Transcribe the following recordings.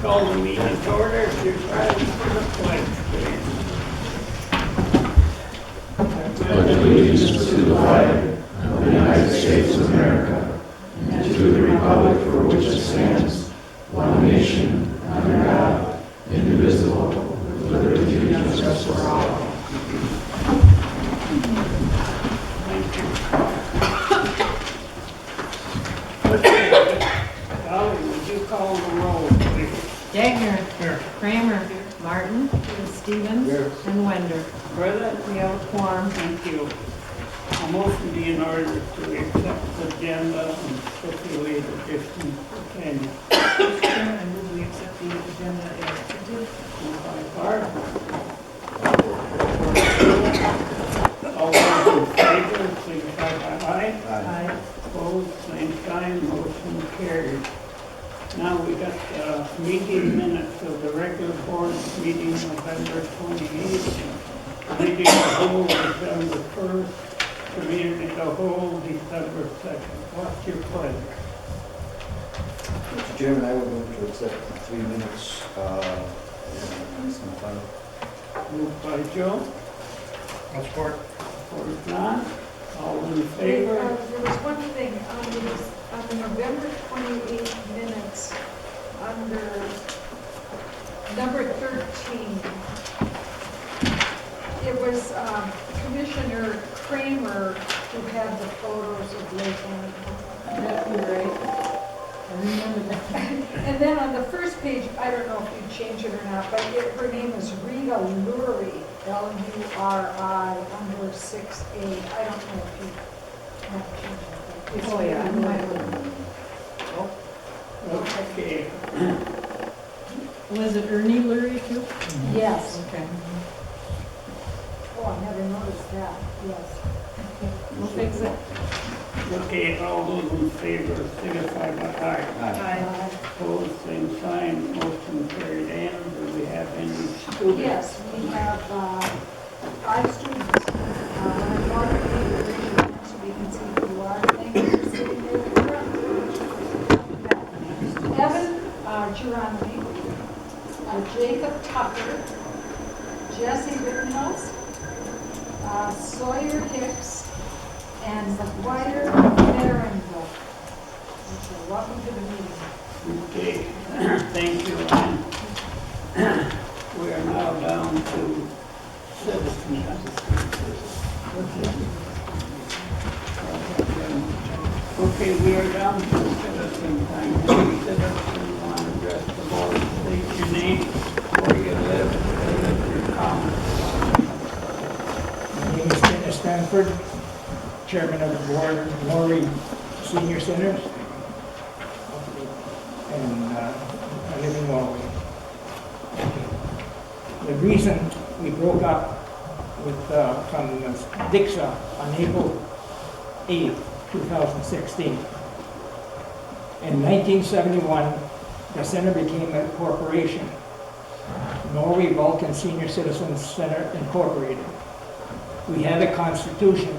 Call the meeting to order. If you're ready for the pledge, please. Pledge allegiance to the flag of the United States of America and to the republic for which it stands, one nation, under God, indivisible, with liberty and justice for all. Thank you. Okay. Dolly, would you call the roll, please? Dagner. Here. Kramer. Martin. Stevens. And Wender. Present. We have a quorum. Thank you. A motion be in order to accept the agenda and stipulate additions to Kenya. I move we accept the agenda as printed. Moved by Barb. All those in favor, signify by aye. Aye. Opposed, same sign, motion carried. Now we got meeting minutes of the regular board meeting November 28th, meeting of the whole December 1st, community of the whole December 2nd. What's your pleasure? Mr. Chairman, I would move to accept the 3 minutes in file. Moved by Joe, I'll support. supported John. All in favor? There was one thing, on the November 28th minutes, under number 13, it was Commissioner Kramer who had the photos of Lake That's right. I remember that. And then on the first page, I don't know if you changed it or not, but her name is Rita Lurie, L-U-R-I, under 6A. I don't know if you have changed it. Oh, yeah, I might have. Okay. Was it Ernie Lurie too? Yes. Okay. Oh, I never noticed that, yes. We'll fix it. Okay, all those in favor, signify by aye. Aye. Opposed, same sign, motion carried. And do we have any students? Yes, we have 5 students. When I call your name, raise your hand so we can see who you are. Thank you for sitting there. Evan Geronimi, Jacob Tucker, Jesse Rittenhouse, Sawyer Hicks, and McGuire Marinville. Okay, welcome to the meeting. Okay, thank you. And we are now down to citizens. Okay, we are down to citizen time. Any citizen want to address the board, state your name, where you live, and your comments. My name is Dennis Stanford, Chairman of the Board of Norway Senior Centers, and I live in Norway. The reason we broke up with from Dickinson on April 8, 2016. In 1971, the center became a corporation, Norway Vulcan Senior Citizens Center Incorporated. We have a constitution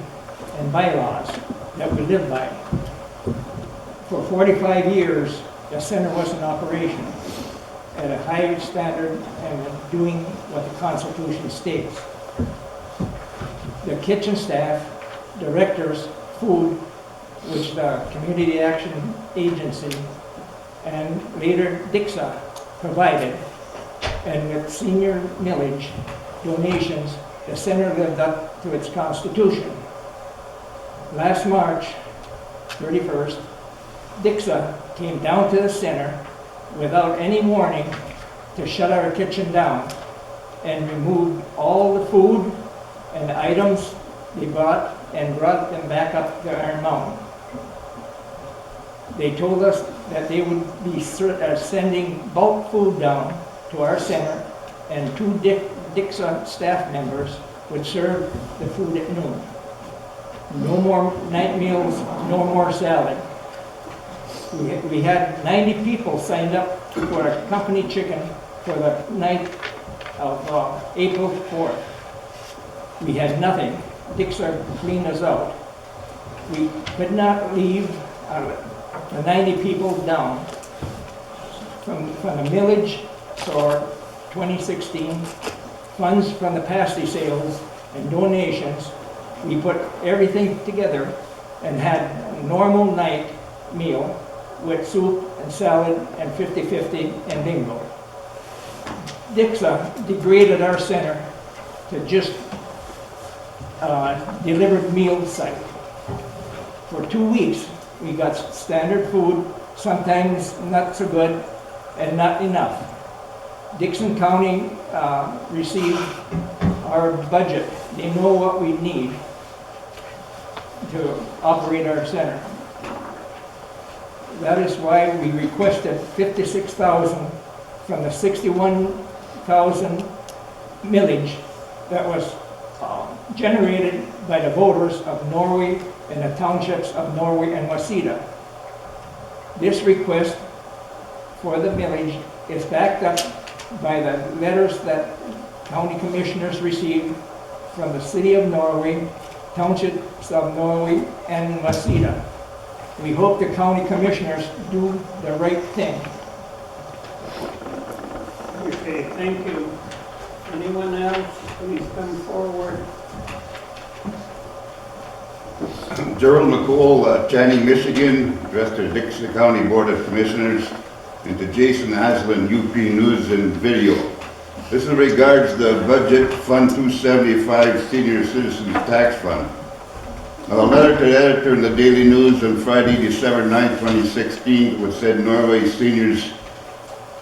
and bylaws that we live by. For 45 years, the center was in operation at a high standard and doing what the Constitution states. The kitchen staff, directors, food, which the Community Action Agency and later Dickinson provided, and with senior millage donations, the center lived up to its constitution. Last March 31st, Dickinson came down to the center without any warning to shut our kitchen down and removed all the food and items they bought and brought them back up to Iron Mountain. They told us that they would be sending bulk food down to our center, and 2 Dickinson staff members would serve the food at noon. No more night meals, no more salad. We had 90 people signed up for a company chicken for the night of April 4th. We had nothing. Dickinson cleaned us out. We could not leave the 90 people down. From from the millage for 2016, funds from the pasty sales, and donations. We put everything together and had a normal night meal with soup and salad and 50-50 and bingo. Dixa degraded our center to just delivered meal site. For 2 weeks, we got standard food, sometimes not so good and not enough. Dickinson County received our budget. They know what we need to operate our center. That is why we requested $56,000 from the $61,000 millage that was generated by the voters of Norway and the townships of Norway and Waseda. This request for the millage is backed up by the letters that county commissioners received from the city of Norway, townships of Norway and Waseda. We hope the county commissioners do the right thing. Okay, thank you. Anyone else, please come forward. Gerald McCall, Channing, Michigan, addressed to the Dickinson County Board of Commissioners and to Jason Asselin, UP News and Video. This regards the Budget Fund 275 Senior Citizens Tax Fund. Now, a letter to the editor in the Daily News on Friday, December 9, 2016, which said Norway seniors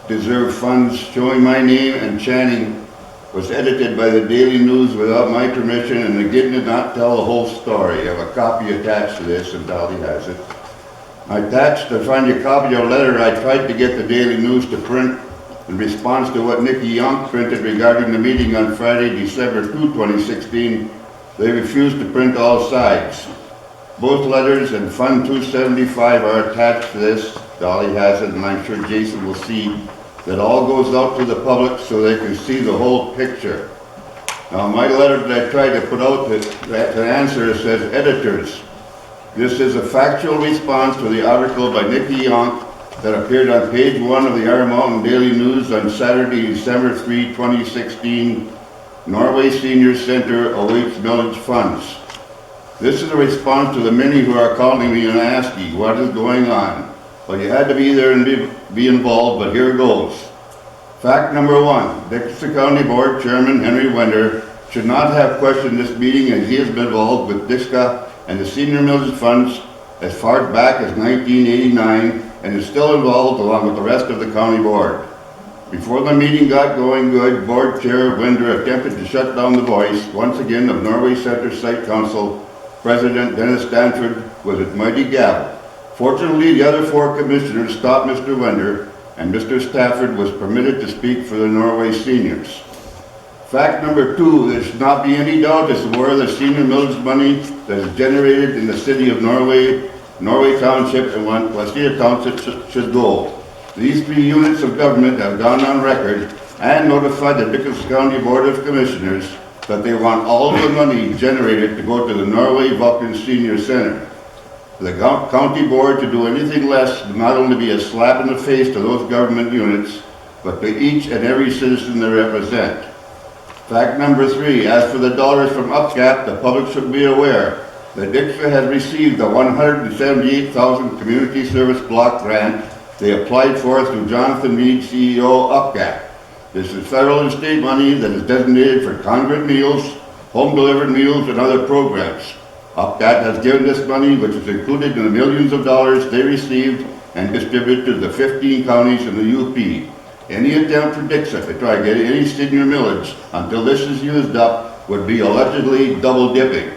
deserve funds, showing my name and Channing, was edited by the Daily News without my permission and again did not tell the whole story. I have a copy attached to this, and Dolly has it. I attached to find a copy of a letter I tried to get the Daily News to print in response to what Nikki Yonk printed regarding the meeting on Friday, December 2, 2016. They refused to print all sides. Both letters and Fund 275 are attached to this. Dolly has it, and I'm sure Jason will see that all goes out to the public so they can see the whole picture. Now, my letter that I tried to put out to answer says, editors, this is a factual response to the article by Nikki Yonk that appeared on page 1 of the Iron Mountain Daily News on Saturday, December 3, 2016. Norway Senior Center awaits millage funds. This is a response to the many who are calling me and asking what is going on. Well, you had to be there and be involved, but here goes. Fact number 1, Dickinson County Board Chairman Henry Wender should not have questioned this meeting, as he has been involved with DISCA and the senior millage funds as far back as 1989 and is still involved along with the rest of the county board. Before the meeting got going good, Board Chair Wender attempted to shut down the voice, once again, of Norway Center Site Council President Dennis Stanford with his mighty gavel. Fortunately, the other 4 commissioners stopped Mr. Wender, and Mr. Stafford was permitted to speak for the Norway seniors. Fact number 2, there should not be any doubt as to where the senior millage money that is generated in the city of Norway, Norway Township, and Waseda Township should go. These 3 units of government have gone on record and notified the Dickinson County Board of Commissioners that they want all the money generated to go to the Norway Vulcan Senior Center. The county board to do anything less would not only be a slap in the face to those government units, but to each and every citizen they represent. Fact number 3, as for the dollars from UPCAP, the public should be aware that Dickinson has received the $178,000 Community Service Block Grant they applied for through Jonathan Meade, CEO, UPCAP. This is federal and state money that is designated for convent meals, home-delivered meals, and other programs. UPCAP has given this money, which is included in the millions of dollars they received and distributed to the 15 counties in the UP. Any attempt for Dickinson to try to get any senior millage until this is used up would be allegedly double dipping.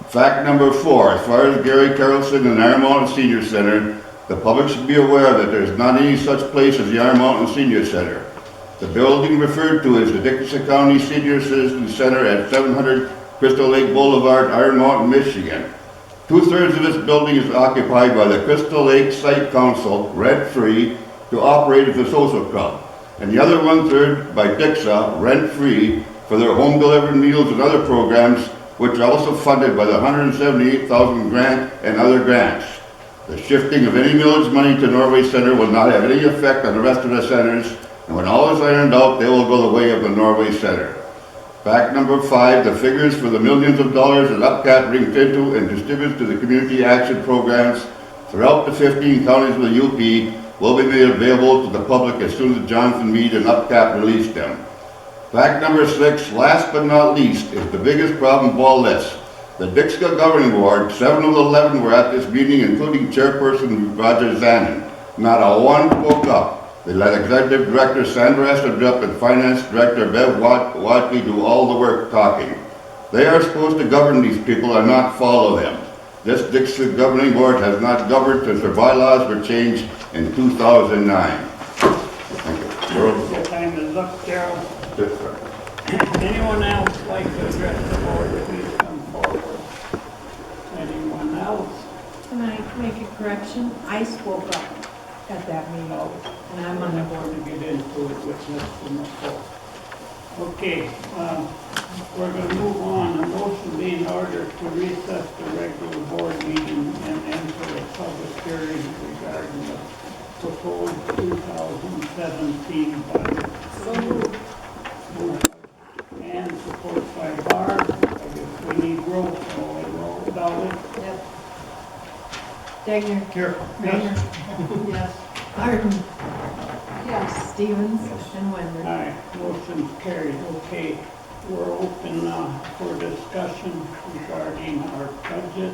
Fact number 4, as far as Gary Carlson and Iron Mountain Senior Center, the public should be aware that there is not any such place as the Iron Mountain Senior Center. The building referred to is the Dickinson County Senior Citizens Center at 700 Crystal Lake Boulevard, Iron Mountain, Michigan. 2/3 of this building is occupied by the Crystal Lake Site Council, rent-free, to operate as a social club, and the other 1/3 by DICSA, rent-free, for their home-delivered meals and other programs, which are also funded by the $178,000 grant and other grants. The shifting of any millage money to Norway Center will not have any effect on the rest of the centers, and when all is ironed out, they will go the way of the Norway Center. Fact number 5, the figures for the millions of dollars that UPCAP brings into and distributes to the community action programs throughout the 15 counties of the UP will be made available to the public as soon as Jonathan Meade and UPCAP release them. Fact number 6, last but not least, is the biggest problem of all this. The Dickinson Governing Board, 7 of the 11 were at this meeting, including Chairperson Roger Zanin. Not a one spoke up. They let Executive Director Sandra Esterdrup and Finance Director Bev Watley do all the work talking. They are supposed to govern these people and not follow them. This Dickinson Governing Board has not governed since their bylaws were changed in 2009. Thank you. Your time is up, Gerald. Yes, sir. Anyone else like to address the board, please come forward. Anyone else? Can I make a correction? I spoke up at that meeting, and I'm on the I'm board. going to get into it with Mr. McCall. Okay, we're going to move on. A motion being ordered to recess the regular board meeting and enter a public hearing regarding the proposed 2017 budget. So moved. Moved and support by Barb. I guess we need roll call. Roll Dolly. Yep. Degner. Here. Rayner. Yes. Martin. Yes. Stevens. Yes. And Wender. Aye, motion's carried. Okay, we're open for discussion regarding our budget.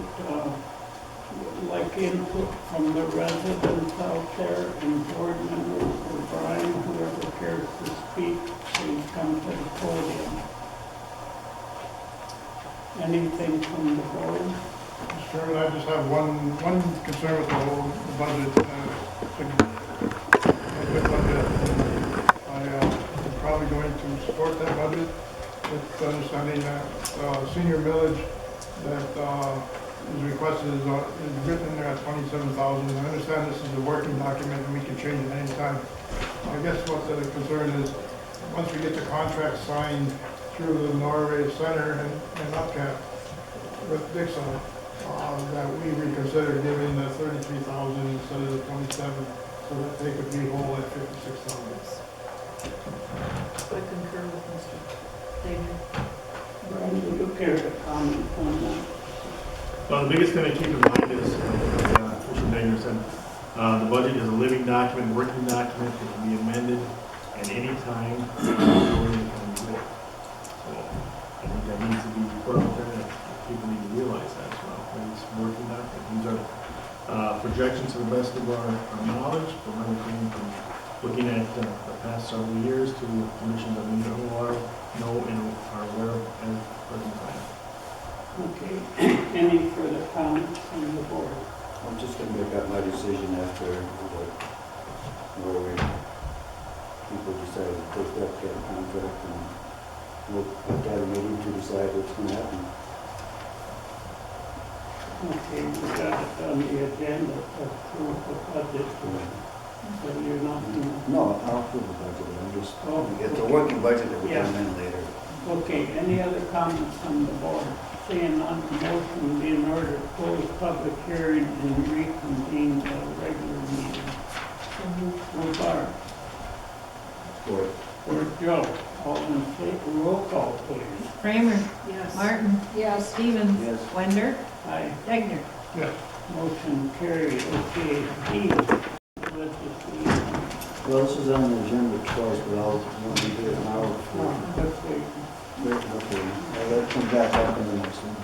Like input from the residents out there and board members or Brian, whoever cares to speak, please come to the podium. Anything from the board? Mr. Chairman, I just have one concern with the budget. A good budget. I'm probably going to support that budget with understanding that senior millage that is requested is written in there at $27,000. I understand this is a working document and we can change it any time. I guess what the concern is, once we get the contract signed through the Norway Center and UPCAP with Dixon, that we reconsider giving the $33,000 instead of the $27,000, so that they could be whole at $56,000. I concur with Mr. Degner. Brian, would you care to comment on that? Well, the biggest thing to keep in mind is, Mr. Degner said, the budget is a living document, working document that can be amended at any time. So I think that needs to be put out there, and people need to realize that as well. It's a working document. These are projections to the best of our knowledge, from everything from looking at the past several years to conditions that we know and are aware of at the present time. Okay, any further comments from the board? I'm just going to make up my decision after where we people decide to take that kind of contract, and we'll have to have a meeting to decide what's going to happen. Okay, we got it on the agenda to approve the budget, so you're not, No, I'll approve the budget, I'm just, Oh, it's a working budget that we Yeah. come in later. okay, any other comments from the board? Seeing none, the motion be in order to close public hearing and reconvene the regular meeting. Moved Barb, or Joe, all in favor, roll call please. Kramer. Yes. Martin. Yes. Stevens. Yes. Wender. Aye, Degner. Yes. motion carried. Okay, D, legislation. Well, this is on the agenda twice, but I'll only do it now. Let's wait. Okay, I'll let it come back up in the next one.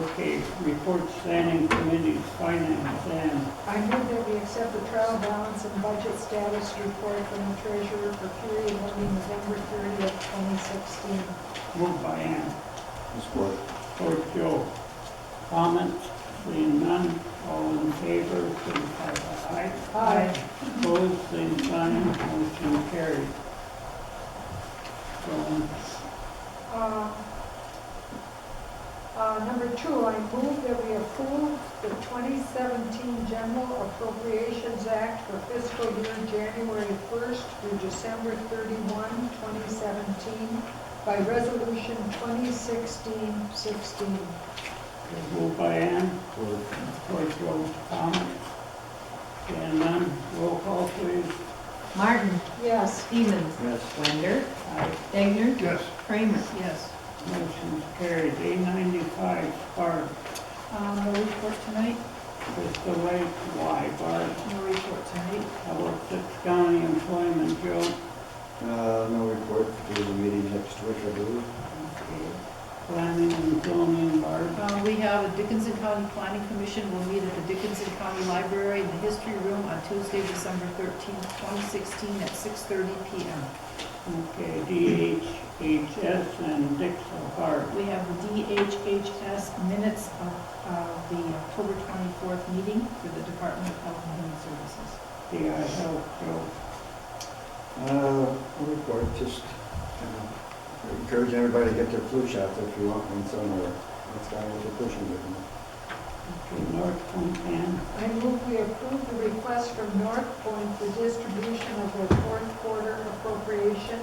Okay, report standing committees, finance, and I move that we accept the trial balance and budget status report from the treasurer for period ending November 30th, 2016. moved by Ann, Support. support Joe. Comments? Seeing none, all in favor, signify by aye. Aye. Opposed, same sign, motion carried. So, Number 2, I move that we approve the 2017 General Appropriations Act for fiscal year January 1st through December 31, 2017 by Resolution 2016-16. moved by Ann, support Joe. Comments? And none, roll call please. Martin, Yes. Stevens, Yes. Wender, Aye. Degner, Yes. Kramer. Yes. Motion's carried. A95, Barb. No report tonight? Crystal Lake, why, Barb? No report tonight. How about Six County Employment, Joe? No report. There's a meeting next week, I believe. Okay. Planning and zoning, Barb. We have a Dickinson County Planning Commission will meet at the Dickinson County Library in the History Room on Tuesday, December 13th, 2016 at 6:30 PM. Okay, DHHS and Dixon, Barb. We have the DHHS minutes of the October 24th meeting for the Department of Health and Human Services. DI Health, Joe. No report, just encourage everybody to get their flu shots if you want one somewhere. That's kind of what they're pushing it. Okay, North Point, Ann. I move we approve the request from North Point for distribution of their fourth quarter appropriation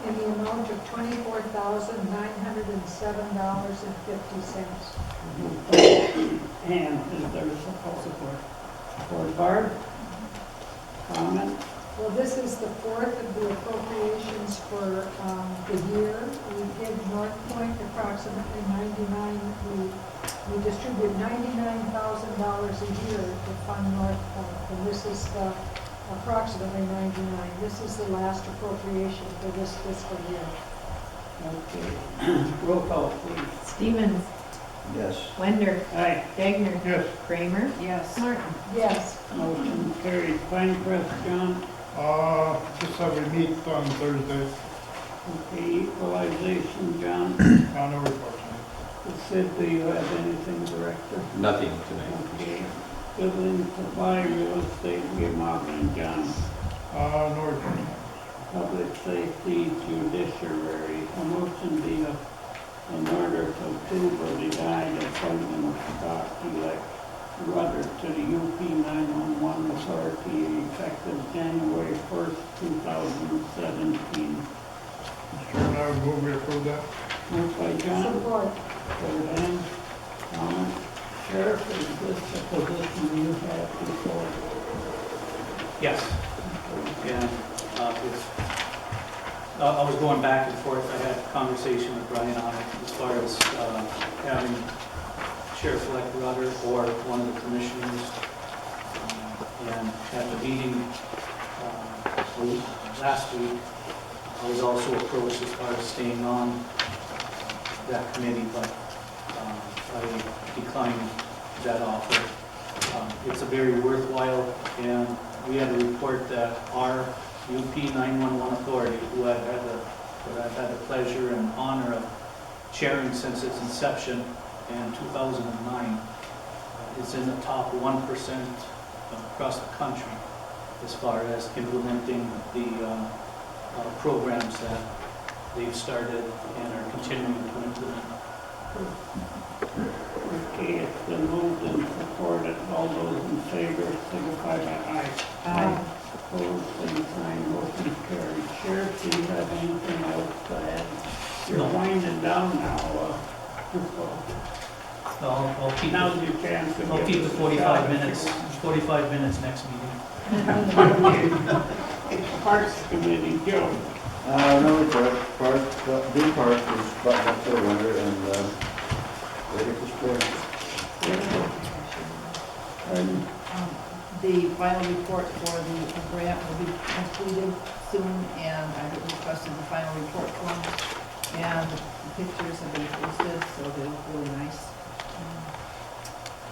in the amount of $24,907.50. Moved by Ann, is there support? Support, Barb? Comment? Well, this is the fourth of the appropriations for the year. We give North Point approximately we distribute $99,000 a year to fund North Point, and this is the approximately 99. This is the last appropriation for this fiscal year. Okay, roll call please. Stevens, Yes. Wender, Aye. Degner, Yes. Kramer, Yes. Martin. Yes. Motion carried. Pinecrest, John. Just have we meet on Thursday. Okay, equalization, John. No report tonight. Sid, do you have anything, Director? Nothing tonight. Okay. Building supply, real estate, remodeling, John. No report tonight. Public safety, judiciary. A motion be in order to approve or deny the appointment of Scott elect Rudder to the UP 911 Authority effective January 1st, 2017. Mr. Chairman, I would move we approve that. Moved by John. Support. Third hand. Comment. Sheriff, is this the position you had before? Yes, and I was going back and forth. I had a conversation with Brian on it as far as having Sheriff-elect Rudder or one of the commissioners. And at the meeting last week, I was also approached as far as staying on that committee, but I declined that offer. It's a very worthwhile, and we had a report that our UP 911 Authority, who I've had the pleasure and honor of chairing since its inception in 2009, is in the top 1% across the country as far as implementing the programs that they've started and are continuing to implement. Okay, it's been moved and supported. All those in favor signify by aye. Aye. Opposed, same sign, motion carried. Sheriff, do you have anything else to add? You're winding down now. I'll keep Now's your chance to I'll get keep the this 45 shot. minutes, 45 minutes next meeting. Parks Committee, Joe. No report. Big Park is buttoned up for the winter and ready for spring. Pardon? The final report for the grant will be completed soon, and I have requested the final report form. And the pictures have been posted, so they look really nice.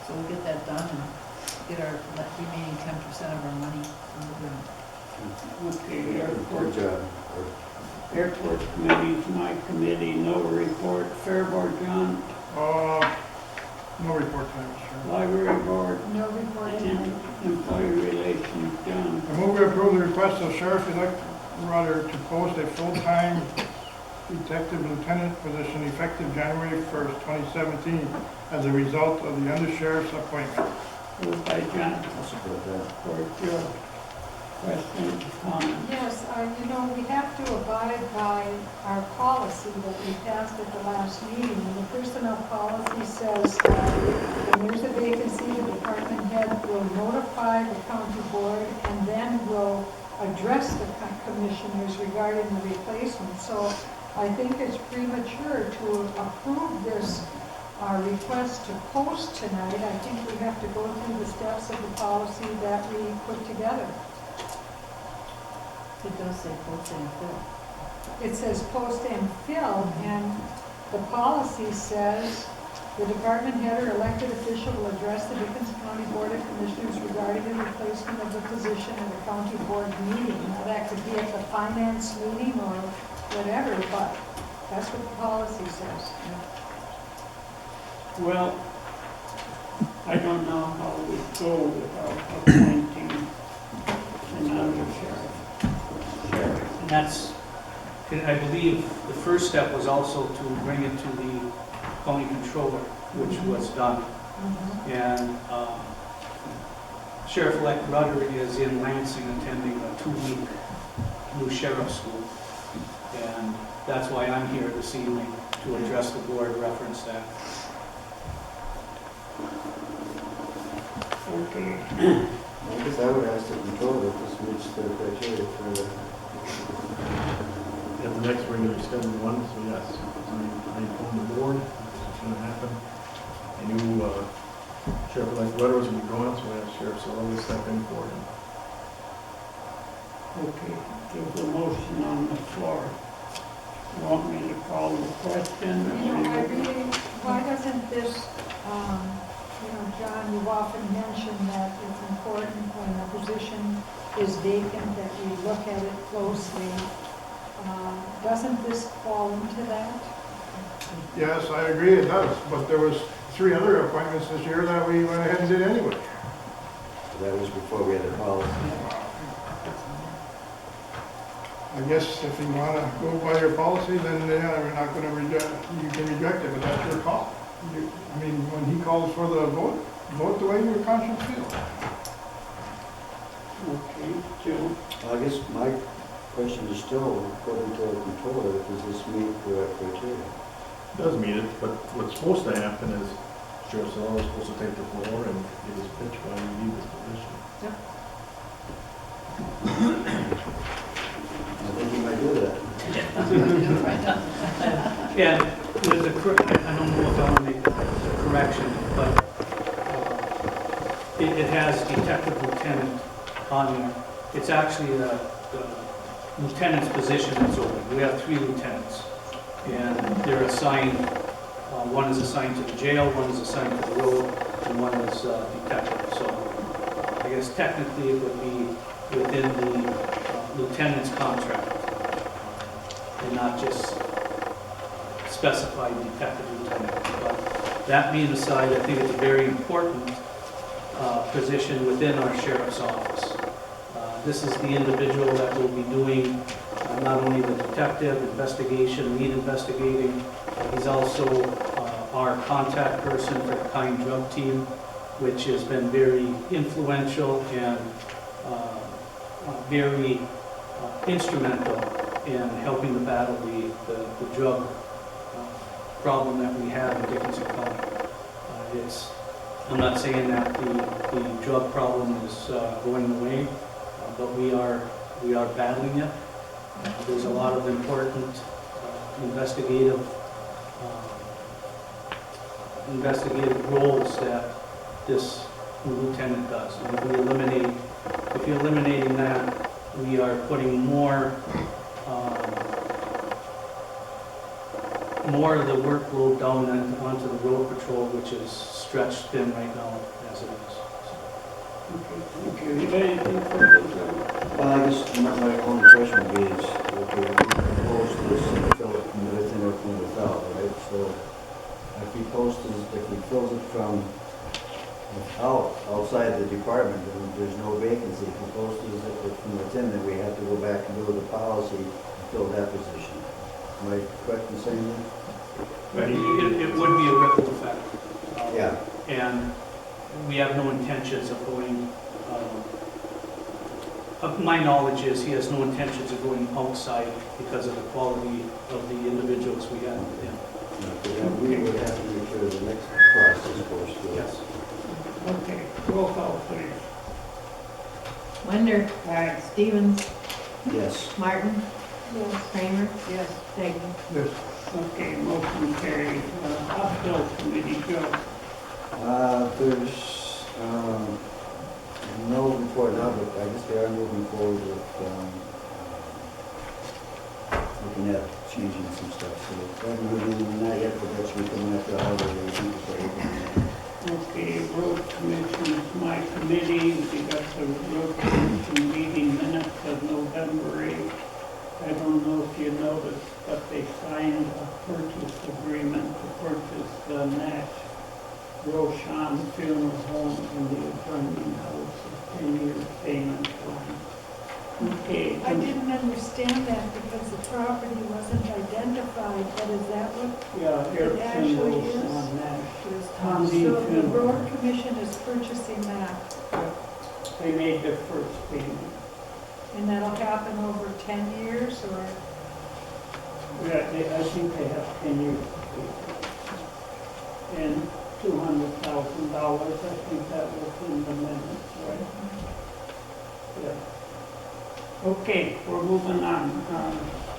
So we'll get that done and get our remaining 10% of our money from the grant. Okay, Good job. Airport Committee is my committee, no report. Fair Board, John. No report tonight, Mr. Chairman. Library Board. No report And tonight. Employee Relations, John. I move we approve the request of Sheriff-elect Rudder to post a full-time detective lieutenant position effective January 1st, 2017 as a result of the undersheriff's appointment. Moved by John. I'll support that. Support Joe. Questions, comments? Yes, we have to abide by our policy that we passed at the last meeting. And the personnel policy says that when there's a vacancy, the department head will notify the county board and then will address the commissioners regarding the replacement. So I think it's premature to approve this request to post tonight. I think we have to go through the steps of the policy that we put together. It does say post and fill. It says post and fill, and the policy says the department head or elected official will address the Dickinson County Board of Commissioners regarding the replacement of the position at a county board meeting. Now, that could be at the finance meeting or whatever, but that's what the policy says. Well, I don't know how we go without appointing another sheriff. And that's, I believe, the first step was also to bring it to the county controller, which was done. And Sheriff-elect Rudder is in Lansing attending a 2-week new sheriff school. And that's why I'm here this evening, to address the board, reference that. Okay. I guess I would ask the controller to switch the criteria for the, At the next regular scheduled one, so yes, I inform the board, it's going to happen. A new sheriff-elect Rudder was going to be gone, so we have Sheriff Sullivan step in for him. Okay, there's a motion on the floor. You want me to call the question? Why doesn't this, John, you've often mentioned that it's important when a position is vacant that we look at it closely. Doesn't this fall into that? Yes, I agree it does, but there was 3 other appointments this year that we went ahead and did anyway. that was before we had the policy. I guess if you want to go by your policy, then yeah, we're not going to reject, you can reject it, but that's your call. I mean, when he calls for the vote, vote the way your conscience feels. Okay, Joe? I guess my question is still, according to our controller, does this meet the criteria? It does meet it, but what's supposed to happen is Sheriff Sullivan is supposed to take the floor and give his pitch why you need this position. I think you might do that. Yeah, there's I don't know if I want to make a correction, but it has detective lieutenant on there. It's actually the lieutenant's position that's open. We have 3 lieutenants, and they're assigned, one is assigned to the jail, one is assigned to the road, and one is detective. So I guess technically it would be within the lieutenant's contract, and not just specified detective lieutenant. But that being aside, I think it's a very important position within our sheriff's office. This is the individual that will be doing not only the detective investigation, lead investigating, he's also our contact person for the Kind Drug Team, which has been very influential and very instrumental in helping to battle the drug problem that we have in Dickinson County. I'm not saying that the drug problem is going away, but we are battling it. There's a lot of important investigative roles that this lieutenant does. And if you're eliminating that, we are putting more of the workload down onto the road patrol, which is stretched thin right now as it is. Okay, you got anything further, Joe? Well, I guess my only question would be is, okay, we post this and fill it from within or from without, right? So if he fills it from outside the department, then there's no vacancy. If he posts it from within, then we have to go back and do the policy and fill that position. Am I correct in saying that? But it would be a ripple effect. Yeah. And we have no intentions of going My knowledge is he has no intentions of going outside because of the quality of the individuals we have with him. We would have to make sure the next process goes through. Yes. Okay, roll call, please. Wonder, Aye. Stevens, Yes. Martin, Yes. Kramer, Yes. Degnan. Yes. Okay, motion carries. Uphill Committee, Joe. There's, no report now, but I guess they are moving forward with, looking at changing some stuff, so haven't really not yet, but that should be coming after the holiday. Okay, road commission is my committee. We got the road commission meeting minutes of November 8th. I don't know if you noticed, but they signed a purchase agreement to purchase the Nash Roshan Funeral Home and the adjoining house, a 10-year payment plan. Okay. I didn't understand that because the property wasn't identified, but is that what Yeah, it Erickson actually is? Roshan Nash. is? Tom So Dean the Funeral. road commission is purchasing that, They made their first payment. and that'll happen over 10 years, or? Yeah, I think they have 10 years. And $200,000, I think that was in the minutes, right? Yeah. Okay, we're moving on.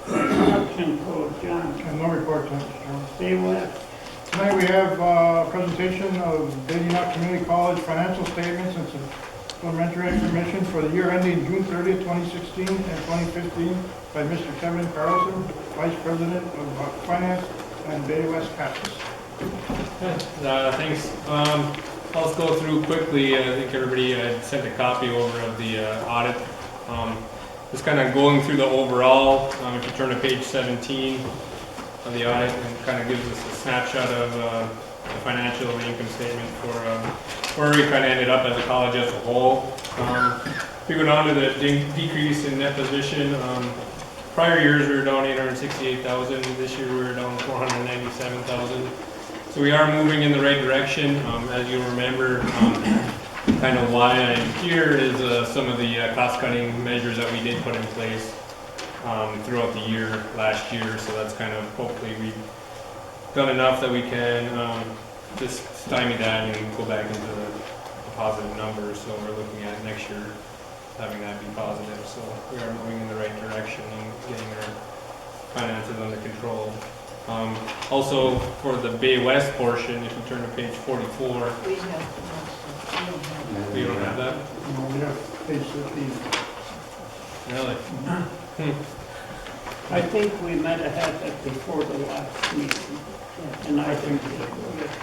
Construction code, John. And no report tonight, Mr. Chairman. Stay with. Tonight we have a presentation of Dayton Community College financial statements and some supplementary information for the year ending June 30th, 2016 and 2015 by Mr. Kevin Carlson, Vice President of Finance and Bay West Campus. Thanks. I'll just go through quickly. I think everybody sent a copy over of the audit. Just kind of going through the overall. If you turn to page 17 of the audit, it kind of gives us a snapshot of the financial and income statement for where we kind of ended up as a college as a whole. If we go down to the decrease in net position, prior years we were down 868,000. This year we were down 497,000. So we are moving in the right direction. As you'll remember, kind of why I'm here is some of the cost-cutting measures that we did put in place throughout the year, last year. So that's kind of, hopefully we've done enough that we can just stymie that and go back into the positive numbers. So we're looking at next year having that be positive. So we are moving in the right direction and getting our finances under control. Also, for the Bay West portion, if you turn to page 44, We have, you don't have that? Yeah, page 15. Really? I think we might have had that before the last meeting. And I think,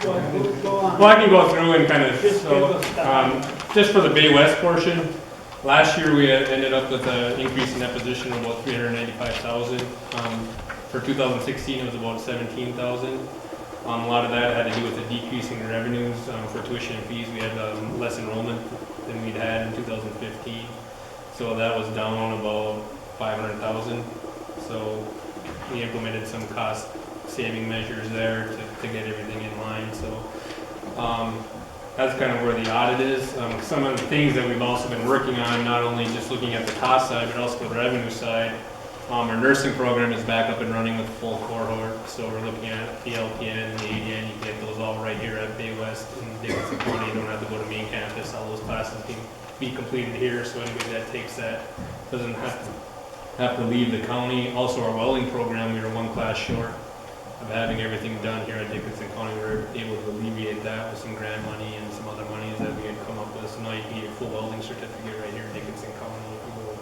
well, go on. Well, I can go through and kind of, Just so, give us the- just for the Bay West portion, last year we had ended up with an increase in net position of about 395,000. For 2016, it was about 17,000. A lot of that had to do with the decrease in revenues for tuition and fees. We had less enrollment than we'd had in 2015. So that was down about 500,000. So we implemented some cost saving measures there to get everything in line. So that's kind of where the audit is. Some of the things that we've also been working on, not only just looking at the cost side, but also the revenue side. Our nursing program is back up and running with full cohort, so we're looking at the LPN and the ADN. You can get those all right here at Bay West in Dickinson County. You don't have to go to main campus. All those classes can be completed here, so anybody that takes that doesn't have to leave the county. Also, our welding program, we were one class short of having everything done here at Dickinson County. We were able to alleviate that with some grant money and some other monies that we had come up with. So now you can get a full welding certificate right here in Dickinson County if you go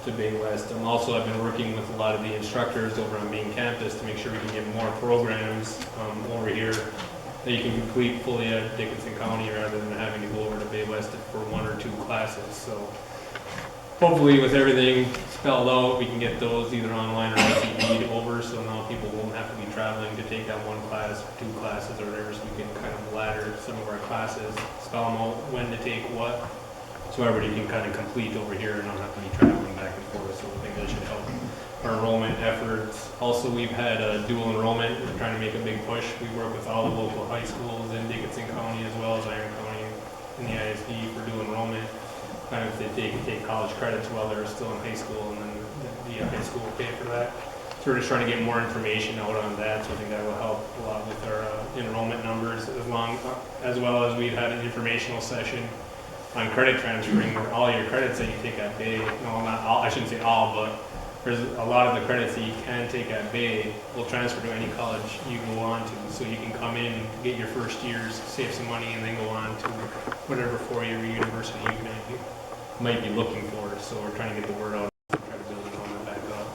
to Bay West. Also, I've been working with a lot of the instructors over on main campus to make sure we can get more programs over here that you can complete fully at Dickinson County rather than having to go over to Bay West for 1 or 2 classes. So hopefully with everything spelled out, we can get those either online or ICD over, so now people won't have to be traveling to take that 1 class or 2 classes or whatever, so we can kind of ladder some of our classes, spell them out when to take what, so everybody can kind of complete over here and not have to be traveling back and forth. So I think that should help our enrollment efforts. Also, we've had a dual enrollment. We're trying to make a big push. We work with all the local high schools in Dickinson County as well as Iron County in the ISD for dual enrollment. kind of if they can take college credits while they're still in high school, and then the high school will pay for that. So we're just trying to get more information out on that, so I think that will help a lot with our enrollment numbers, as well as we've had an informational session on credit transferring all your credits that you take at Bay. No, not all, I shouldn't say all, but there's a lot of the credits that you can take at Bay will transfer to any college you go on to. So you can come in, get your first years, save some money, and then go on to whatever four-year university you might be looking for. So we're trying to get the word out, try to build enrollment back up.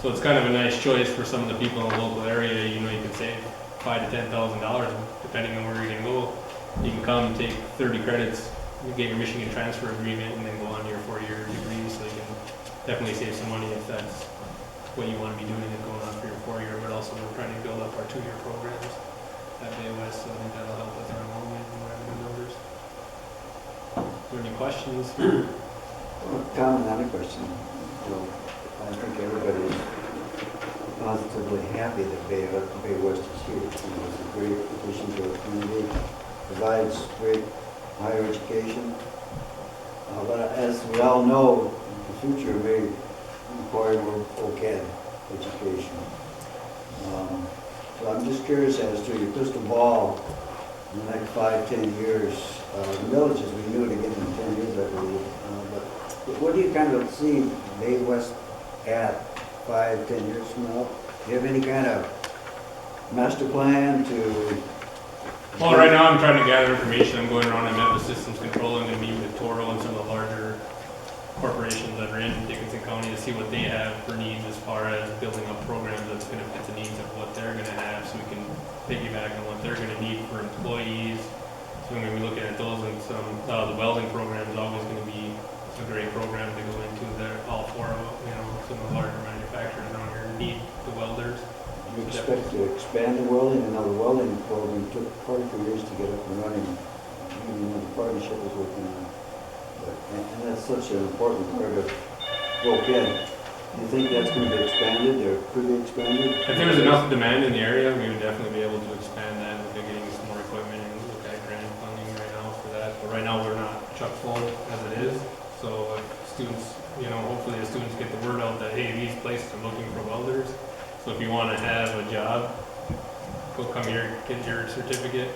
So it's kind of a nice choice for some of the people in the local area. You know, you can save $5,000 to $10,000 depending on where you're going to go. You can come take 30 credits, you get your Michigan transfer agreement, and then go on to your four-year degree. So you can definitely save some money if that's what you want to be doing and going on for your four-year. But also we're trying to build up our two-year programs at Bay West, so I think that'll help with our enrollment and revenue numbers. Are there any questions? Tom, another question. So, I think everybody is positively happy that Bay West is here. It's a great addition to our community, provides great higher education. But as we all know, the future may require more OCAD education. So I'm just curious as to your crystal ball in the next 5-10 years. The villages we knew it again in 10 years, I believe. But what do you kind of see Bay West at 5-10 years from now? Do you have any kind of master plan to? Well, right now I'm trying to gather information. I'm going around. I met with Systems Control. I'm going to meet with Toro and some of the larger corporations that are in Dickinson County to see what they have for needs as far as building up programs that's going to fit the needs of what they're going to have, so we can piggyback on what they're going to need for employees. So we're going to be looking at those, and some the welding program is always going to be a great program to go into. There, all four of some of the larger manufacturers around here need the welders. Do you expect to expand the welding? And now the welding program took quite a few years to get up and running, even when the partnership was working on it. And that's such an important part of OCAD. Do you think that's going to be expanded or could be expanded? If there's enough demand in the area, we would definitely be able to expand that. We're getting some more equipment and look at grant funding right now for that. But right now we're not chock full as it is. So students, hopefully the students get the word out that, hey, these places are looking for welders. So if you want to have a job, go come here, get your certificate,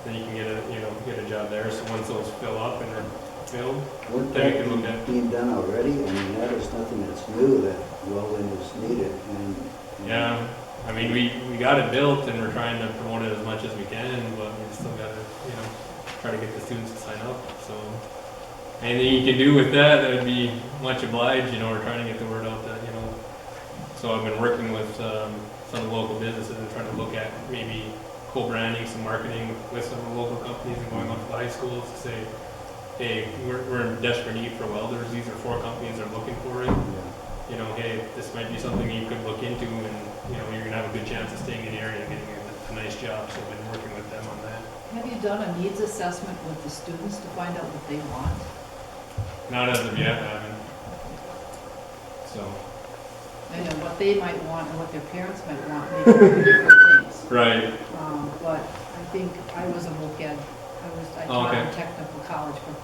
then you can get a job there. So once those fill up and are filled, Wouldn't then we that can look at. be being done already? I mean, that is nothing that's new, that welding is needed. Yeah, I mean, we got it built and we're trying to promote it as much as we can, but we still got to, try to get the students to sign up. So anything you can do with that, that would be much obliged. We're trying to get the word out that, so I've been working with some local businesses and trying to look at maybe co-branding, some marketing with some of the local companies and going up to the high schools to say, hey, we're in desperate need for welders. These are 4 companies that are looking for it. Hey, this might be something you could look into, and you're gonna have a good chance of staying in the area and getting a nice job. So I've been working with them on that. Have you done a needs assessment with the students to find out what they want? Not as of yet, I haven't. So. I know what they might want and what their parents might want, maybe different things. Right. But I think I was a VOCAD. I taught in technical college for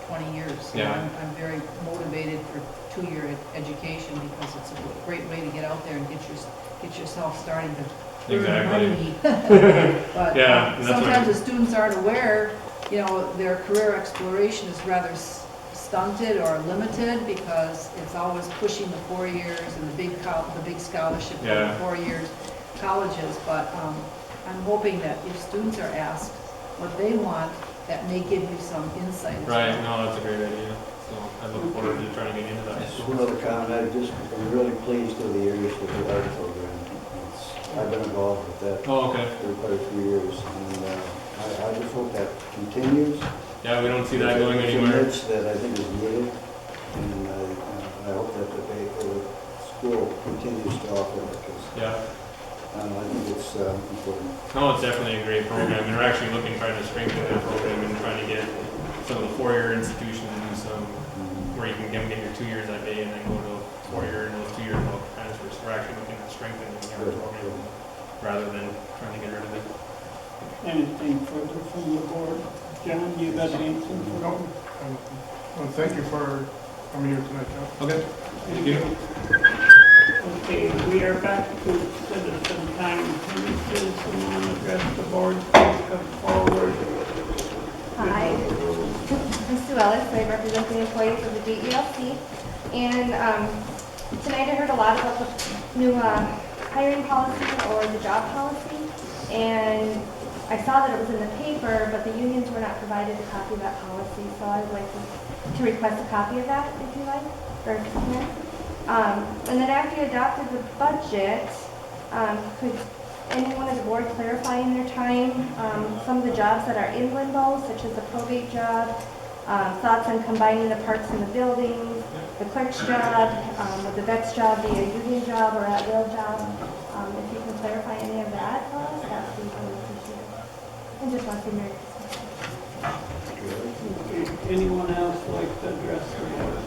20 years. So Yeah. I'm very motivated for 2-year education because it's a great way to get out there and get yourself starting to earn money. But Yeah, sometimes the students aren't aware, their career exploration is rather stunted or limited because it's always pushing the 4 years and the big scholarship for the 4 years colleges. But I'm hoping that if students are asked what they want, that may give you some insight. Right. No, that's a great idea. So I look forward to trying to get into that. Just one other comment. I'm really pleased with the areas with the art program. I've been involved with that Oh, okay. for quite a few years, and I just hope that continues. Yeah, we don't see that going It's a anywhere. niche that I think is needed, and I hope that the school continues to offer it, because Yeah. I think it's important. No, it's definitely a great program. And we're actually trying to strengthen that program and trying to get some of the 4-year institutions to do some, where you can get your 2 years at Bay and then go to 4-year and those 2 years will transfer. So we're actually looking at strengthening our program rather than trying to get rid of it. Anything further from the board? John, you got anything for them? Well, thank you for coming here tonight, Joe. Okay, thank you. Okay, we are back to citizen time. Any citizen want to address the board, please come forward. Hi, I'm Sue Ellis. I represent the employees of the DELC. And tonight I heard a lot about the new hiring policy or the job policy. And I saw that it was in the paper, but the unions were not provided a copy of that policy. So I would like to request a copy of that, if you like, or if you can. And then after you adopted the budget, could anyone as a board clarify in their time some of the jobs that are in limbo, such as the probate job, thoughts on combining the parks and the buildings, the clerk's job, would the vet's job be a union job or at-will job? If you can clarify any of that for us, that would be really appreciated. And just want to say Merry Christmas. Okay, anyone else like to address the board?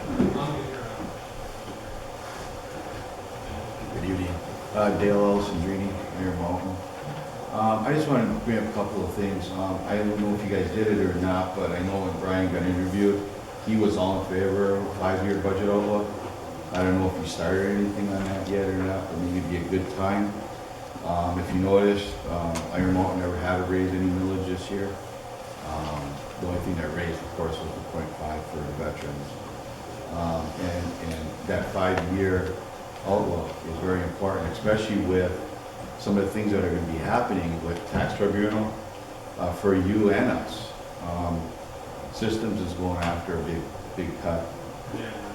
Good evening. Dale Ellison-Drini, Mayor Mountain. I just want to bring up a couple of things. I don't know if you guys did it or not, but I know when Brian got interviewed, he was all in favor of a 5-year budget outlook. I don't know if you started anything on that yet or not, but maybe it'd be a good time. If you noticed, Iron Mountain never had to raise any millage this year. The only thing that raised, of course, was the 0.5 for the veterans. And that 5-year outlook is very important, especially with some of the things that are going to be happening with tax tribunal for you and us. Systems is going after a big cut.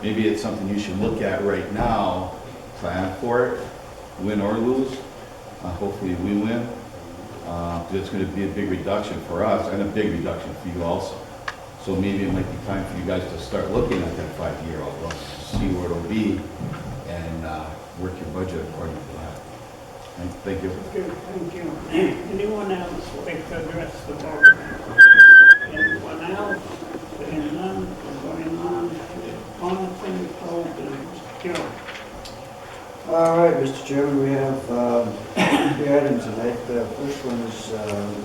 Maybe it's something you should look at right now, plan for it, win or lose. Hopefully we win. It's going to be a big reduction for us and a big reduction for you also. So maybe it might be time for you guys to start looking at that 5-year outlook, see where it'll be, and work your budget according to that. Thank you. Good, thank you. Anyone else like to address the board? Anyone else? Seeing none, going on to uncontrolled business. Joe? All right, Mr. Chairman, we have 3 items tonight. The first one is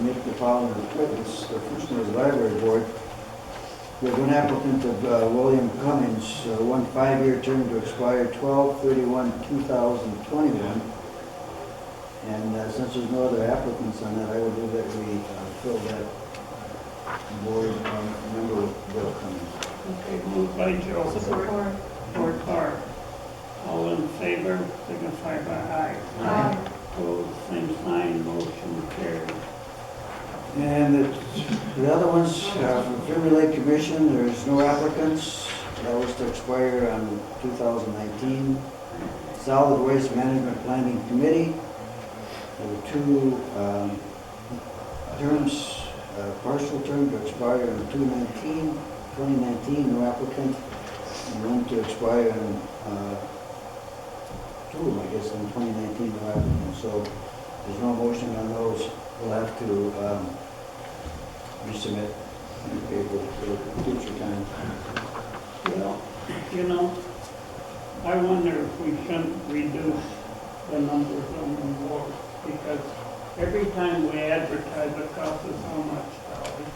make the following appointments. The first one is library board. We have one applicant of William Cummings, 1 5-year term to expire 12/31/2021. And since there's no other applicants on that, I would move that we fill that board member with Bill Cummings. Okay, moved by Joe. Support. Support Clark. All in favor, signify by aye. Aye. Opposed, same sign, motion carried. And the other ones, from Fairview Lake Commission, there's no applicants. That was to expire on 2019. Solid Waste Management Planning Committee, there were 2 terms, partial term to expire in 2019, no applicant, and one to expire in 2 of them, I guess, in 2019, no applicant. So there's no motion on those. We'll have to resubmit paper for future time. Well, you know, I wonder if we shouldn't reduce the numbers on the board, because every time we advertise, it costs us how much, Charlie?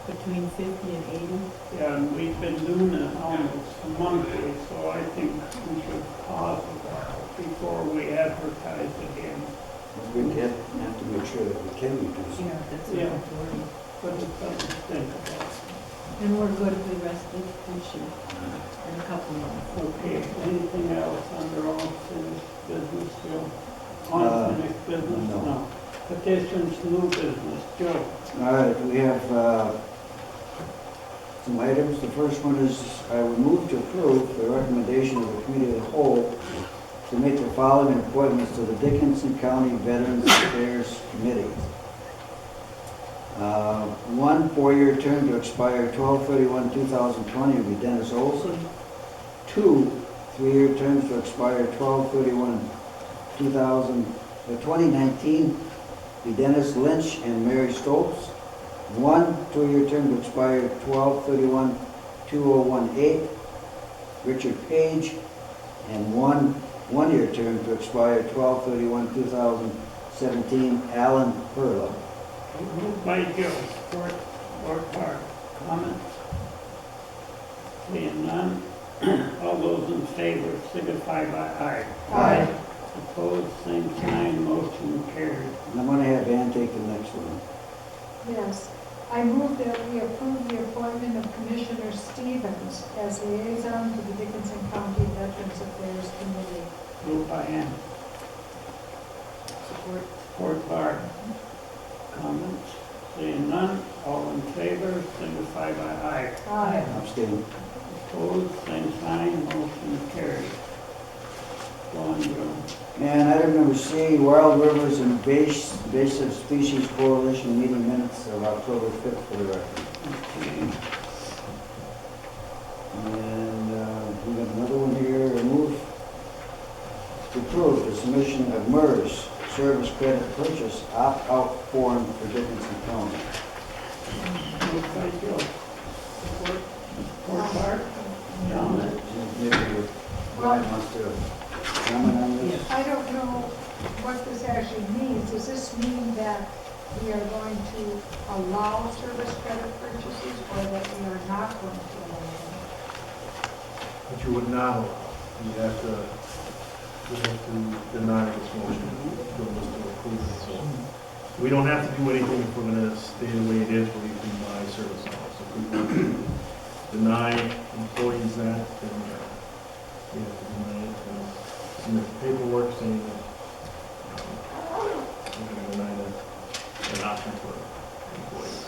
Between 50 and 80. Yeah, and we've been doing it almost monthly, so I think we should pause a while before we advertise again. We have to make sure that we can reduce it. Yeah, that's Yeah. important. But it's something to think about. And we're good if we rested this year in a couple of months. Okay, anything else under unfinished business, Joe? Unfinished business? no. Petitions, new business, Joe? All right, we have some items. The first one is I would move to approve the recommendation of the Committee of the Whole to make the following appointments to the Dickinson County Veterans Affairs Committee. 1 4-year term to expire 12/31/2020 will be Dennis Olson. 2 3-year terms to expire 12/31/2019 be Dennis Lynch and Mary Stoltz. 1 2-year term to expire 12/31/2018 Richard Page, and 1 1-year term to expire 12/31/2017 Alan Perla. Moved by Joe, support Clark. Comments? Seeing none, all those in favor signify by aye. Aye. Opposed, same sign, motion carried. And I'm gonna have Ann take the next one. Yes. I move that we approve the appointment of Commissioner Stevens as liaison to the Dickinson County Veterans Affairs Committee. Moved by Ann, Support. support Barb. Comments? Seeing none, all in favor signify by aye. Aye. Abstain. Opposed, same sign, motion carried. Go on, Joe. And item number C, Wild Rivers Invasive Species Coalition meeting minutes of October 5th for the record. Okay. And we have another one here, a move to approve the submission of MERS service credit purchase opt-out form for Dickinson County. Moved by Joe. Support Barb. Comment? Maybe Brian wants to comment on this? I don't know what this actually means. Does this mean that we are going to allow service credit purchases or that we are not going to allow them? But you would not allow, you have to deny this motion, to approve it. So we don't have to do anything if we're gonna stay the way it is, where you can buy service hours. If we want to deny employees that, then we have to deny it. And submit paperwork saying that we're gonna deny that option for employees.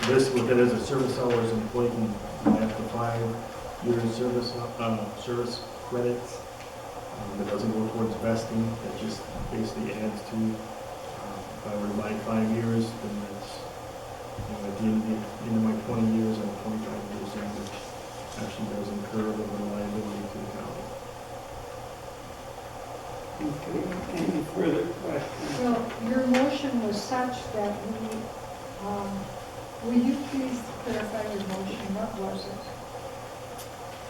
This, what that is, a service hours employee can buy up to 5 years service credits. That doesn't go towards vesting, that just basically adds to, if I were to buy 5 years, then that's, at the end of my 20 years, I'm 25 years in, which actually does incur the liability to the county. Okay, any further questions? Well, your motion was such that will you please clarify your motion? What was it?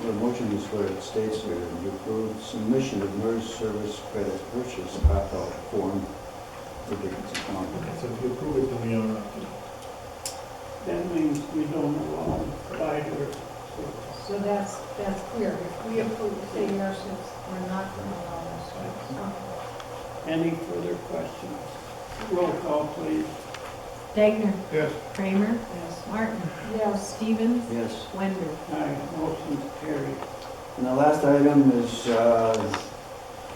Well, the motion is what it states here, you approve submission of MERS service credit purchase opt-out form for Dickinson County. Okay, so if you approve it, then we are opting out. That means we don't allow providers. So that's clear. If we approve, say yes, we're not going to allow this. Any further questions? Roll call, please. Dagner, Yes. Kramer, Yes. Martin, Yes. Stevens, Yes. Wender. Aye, motion's carried. And the last item is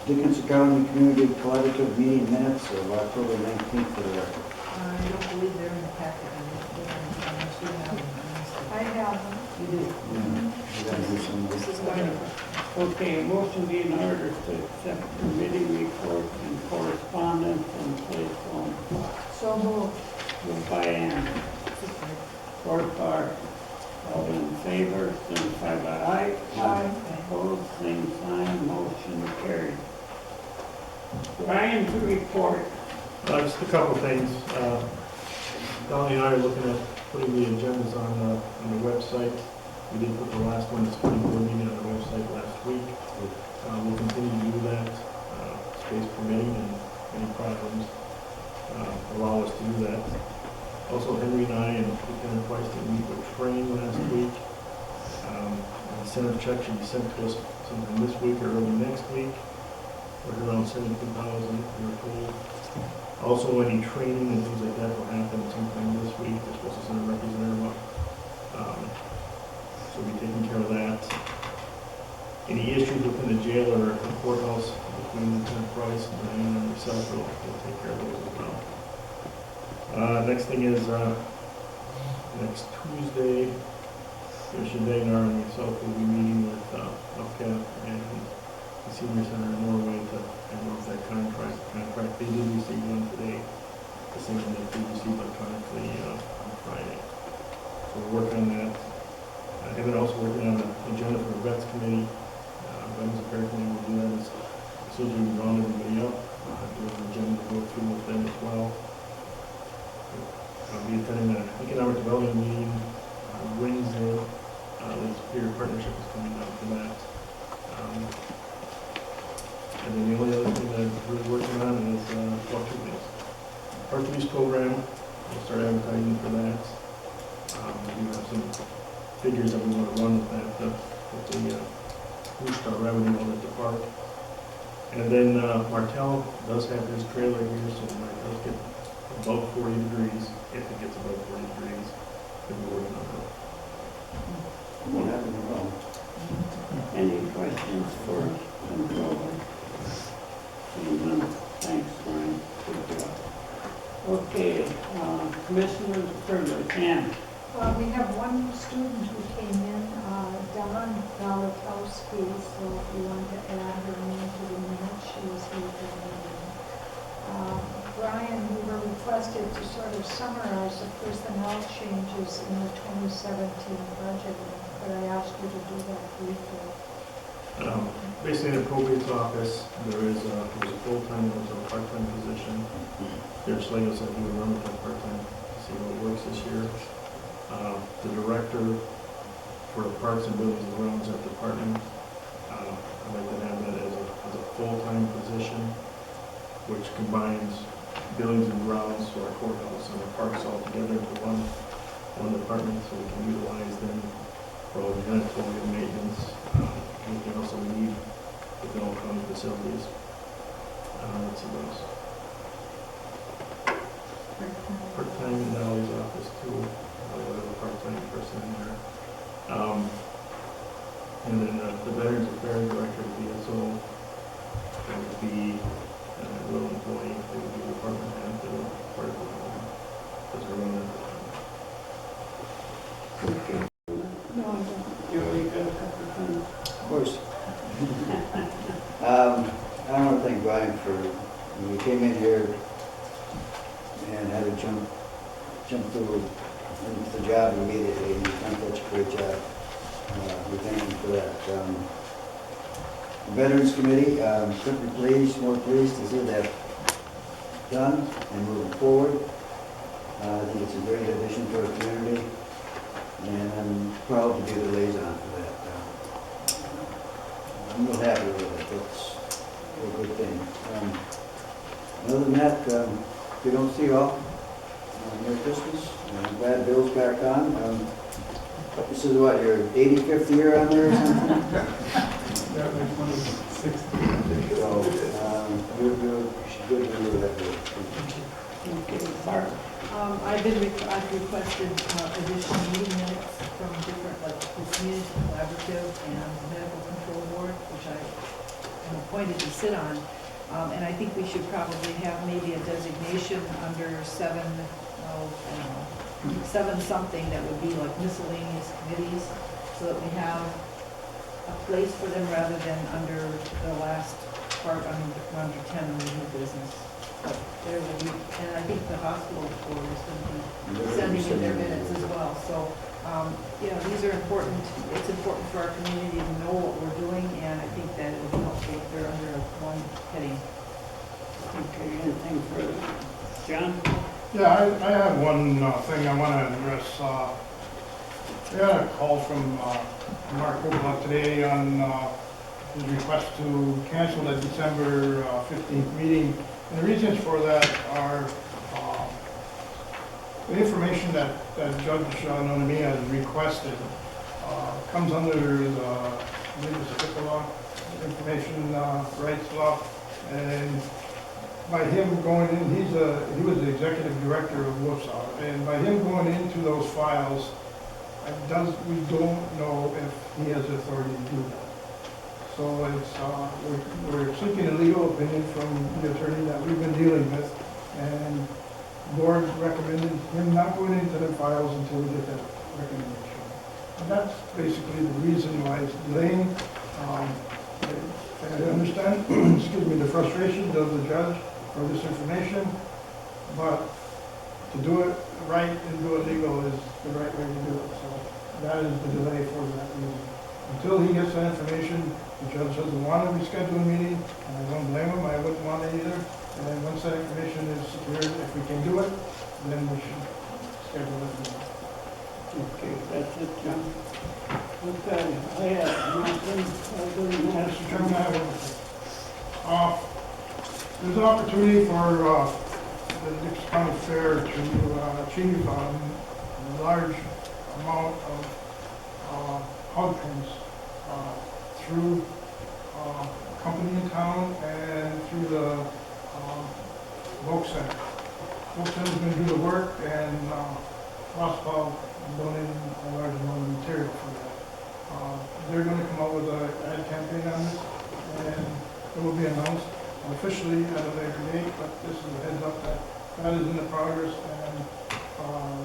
Dickinson County Community Collaborative meeting minutes of October 19th for the record. I don't believe they're in the packet. Unless you have them. I have them. You do. We gotta do some- This is one of them. Okay, a motion be in order to accept committee reports and correspondence and place on file. So moved. Moved by Ann, support Barb. All in favor, signify by aye. Aye. Opposed, same sign, motion carried. Brian to report. Just a couple of things. Donnie and I are looking at putting the agendas on the website. We did put the last one, this planning board meeting on the website last week. We'll continue to do that, space permitting, and any problems allow us to do that. Also, Henry and I and Lieutenant Price did meet with Train last week. Incentive check should be sent to us sometime this week or early next week. We're around 17,000, we were told. Also, any training and things like that will happen sometime this week. They're supposed to send a representative up. So we'll be taking care of that. Any issues within the jail or the courthouse between Lieutenant Price and Diane and myself, we'll take care of those as well. Next thing is, next Tuesday, Commissioner Dagnar and myself will be meeting with UPCAP and the Senior Center in Norway to handle that contract. They did receive one today, the same one that they received electronically on Friday. So we're working on that. I've been also working on the agenda for the Vets Committee. Veterans Affairs Committee will do that as soon as we round everybody up. Do an agenda to go through with them as well. I'll be attending an economic development meeting on Wednesday. The Superior Partnership is coming down for that. And then the only other thing that we're working on is, well, 2 things. Our police program, we'll start advertising for that. We do have some figures that we want to run with that, with the boost our revenue on at the park. And then Martell does have his trailer here, so when it does get above 40 degrees, if it gets above 40 degrees, then we're working on it. What happened wrong? Any questions for controller? Seeing none. Thanks, Brian. Good job. Okay, commissioner's privilege, Ann. We have one student who came in, Don Galatowski, so if you want to add her name to the minute, she was here for the meeting. Brian, we were requested to sort of summarize the personnel changes in the 2017 budget, but I asked you to do that briefly. Basically, in the probate's office, there's a full-time, there's a part-time position. There's Slagle said he would run with that part-time to see how it works this year. The director for the Parks and Buildings and Grounds that department, I'd like to have that as a full-time position, which combines buildings and grounds, so our courthouse and our parks all together into one department, so we can utilize them for all the janitorial maintenance, anything else that we need within all county facilities. Let's see what else. Part-time in Dolly's office too, the part-time person in there. And then the Veterans Affairs Director would be its own, that would be a real employee, they would be a department head, they would be part of the because they're running it. No, I don't. Joey, got a couple of things? Of course. I want to thank Brian for, when we came in here and had to jump through into the job immediately, and he's done such a great job. We thank him for that. The Veterans Committee, couldn't be more pleased to see that done and moving forward. I think it's a great addition to our community, and I'm proud to be the liaison for that. I'm real happy with it. It's a good thing. Other than that, if we don't see you all, Merry Christmas. I'm glad Bill's back on. This is what, your 85th year on there or something? Yeah, my 26th. So, good to know that. Okay, Barb. I've requested additional meeting minutes from different, like the Community Collaborative and the Medical Control Board, which I am appointed to sit on. And I think we should probably have maybe a designation under 7 something that would be like miscellaneous committees, so that we have a place for them rather than under the last part under 10 under new business. But there will be, and I think the hospital board is going to be sending in their minutes as well. So, these are important. It's important for our community to know what we're doing, and I think that it would be helpful if they're under one heading. Okay, anything further? John? Yeah, I have one thing I want to address. We had a call from Mark Obla today on his request to cancel the December 15th meeting. And the reasons for that are the information that Judge Nonami has requested comes under the, I believe it's HIPAA law, information rights law. And by him going in, he was the executive director of WUSA, and by him going into those files, we don't know if he has authority to do that. So it's we're seeking a legal opinion from the attorney that we've been dealing with, and the board recommended him not going into the files until we get that recommendation. And that's basically the reason why it's delaying. I understand, excuse me, the frustrations of the judge for this information, but to do it right and do it legal is the right way to do it. So that is the delay for that reason. Until he gets that information, the judge doesn't want to reschedule a meeting, and I don't blame him, I wouldn't want it either. And then once that information is secured, if we can do it, then we should schedule it. Okay, that's it, John. Okay, I have nothing other than that. Mr. Chairman, I have one thing. There's an opportunity for the Dickinson County Fair to achieve a large amount of hog pens through a company in town and through the Voc Center. Voc Center's gonna do the work, and Roswell donating a large amount of material for that. They're gonna come out with an ad campaign on this, and it will be announced officially at a later date, but this is a heads up that that is in the progress, and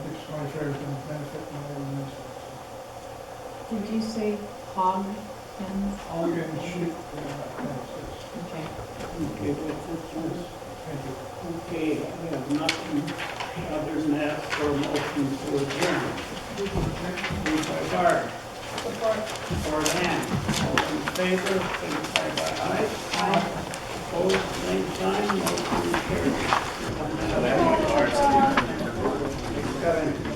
Dickinson County Fair is gonna benefit from that immensely. Did you say hog pens? All getting sheep, yes. Okay. Okay, that's it. Thank you. Okay, I have nothing other than that for a motion to adjourn. Moved by Bart. Support Ann. All in favor, signify by aye. Aye. Opposed, same sign, motion carried. So that one, Bart. Got it.